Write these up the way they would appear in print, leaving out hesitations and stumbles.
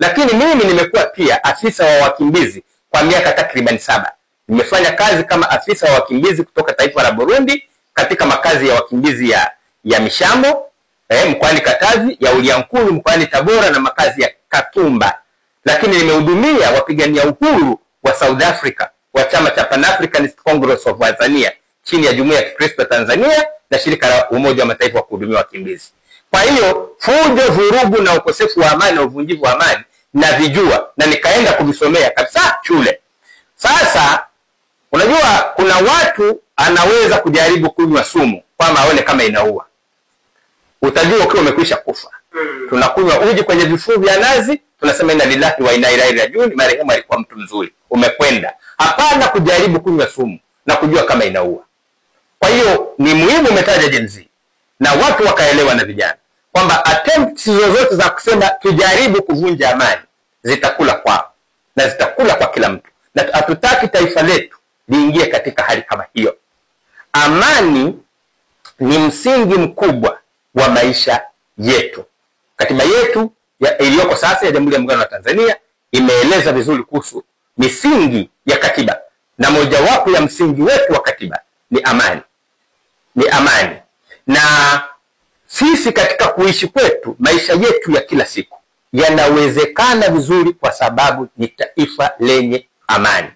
Lakini mimi nimekuwa pia afisa wa wakimbizi kwa miaka takriban 7. Nimefanya kazi kama afisa wa wakimbizi kutoka taifa la Burundi katika makazi ya wakimbizi ya Mishambo, mkoani Katavi, ya Uliankuru mkoani Tabora na makazi ya Katumba. Lakini nimehudumia wapigania uhuru wa South Africa wa chama cha Pan Africanist Congress of Tanzania chini ya Jumuiya ya Kikristo Tanzania na shirika la Umoja wa Mataifa wa kuhudumia wakimbizi. Kwa hiyo fujo, vurugu na ukosefu wa amani na uvunjivu wa amani na vijua, na nikaenda kuvisomea kabisa shule. Sasa unajua kuna watu anaweza kujaribu kunywa sumu kwamba aone kama inaua. Utajua ukiwa umekwisha kufa. Tunakunywa uji kwenye vifuu vya nazi, tunasema inna lillahi wa inna ilaihi rajiun, marehemu alikuwa mtu mzuri, umekwenda. Hapana kujaribu kunywa sumu na kujua kama inaua. Kwa hiyo ni muhimu umetaja Gen Z na watu wakaelewa na vijana kwamba attempts zozote za kusema tujaribu kuvunja amani zitakula kwao na zitakula kwa kila mtu, na hatutaki taifa letu liingie katika hali kama hiyo. Amani ni msingi mkubwa wa maisha yetu. Katiba yetu iliyoko sasa ya Jamhuri ya Muungano wa Tanzania imeeleza vizuri kuhusu misingi ya katiba, na mojawapo ya msingi wetu wa katiba ni amani. Ni amani. Na sisi katika kuishi kwetu, maisha yetu ya kila siku yanawezekana vizuri kwa sababu ni taifa lenye amani.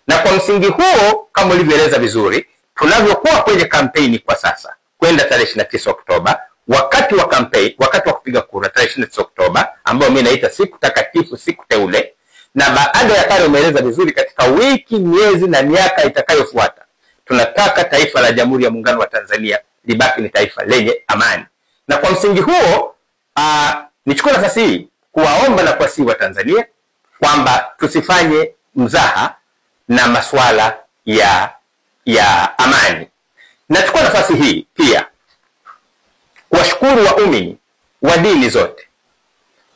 Na kwa msingi huo, kama ulivyoeleza vizuri, tunavyokuwa kwenye kampeni kwa sasa kwenda tarehe 29 Oktoba, wakati wa kampeni, wakati wa kupiga kura tarehe 29 Oktoba, ambao mimi naita siku takatifu, siku teule, na baada ya pale umeeleza vizuri katika wiki, miezi na miaka itakayofuata, tunataka taifa la Jamhuri ya Muungano wa Tanzania libaki ni taifa lenye amani. Na kwa msingi huo, nichukue nafasi hii kuwaomba na kuwasihi wa Tanzania kwamba tusifanye mzaha na masuala ya amani. Nachukua nafasi hii pia kuwashukuru waumini wa dini zote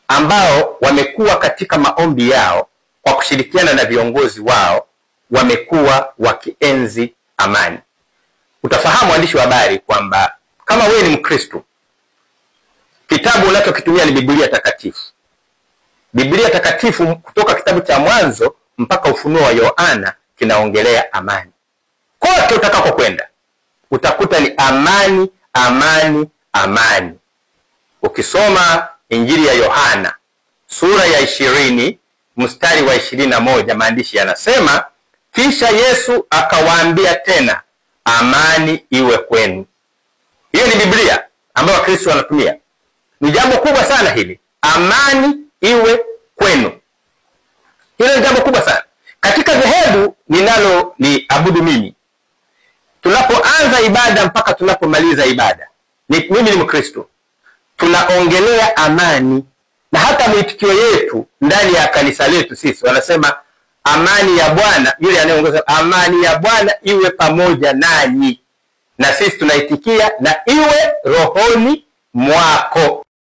ambao wamekuwa katika maombi yao kwa kushirikiana na viongozi wao, wamekuwa wakienzi amani. Utafahamu waandishi wa habari kwamba kama wewe ni Mkristo, kitabu unachokitumia ni Biblia Takatifu. Biblia Takatifu kutoka kitabu cha Mwanzo mpaka Ufunuo wa Yohana kinaongelea amani. Kote utakako kwenda utakuta ni amani, amani, amani. Ukisoma Injili ya Yohana sura ya 20 mstari wa 21, maandishi yanasema, kisha Yesu akawaambia tena, amani iwe kwenu. Hiyo ni Biblia ambayo Wakristo wanatumia. Ni jambo kubwa sana hili, amani iwe kwenu. Hilo ni jambo kubwa sana. Katika dhehebu ninalo ni abudu mimi, tunapoanza ibada mpaka tunapomaliza ibada, mimi ni Mkristo, tunaongelea amani. Na hata mwitikio yetu ndani ya kanisa letu sisi wanasema amani ya Bwana, yule anayeongoza, amani ya Bwana iwe pamoja nanyi. Na sisi tunaitikia, na iwe rohoni mwako.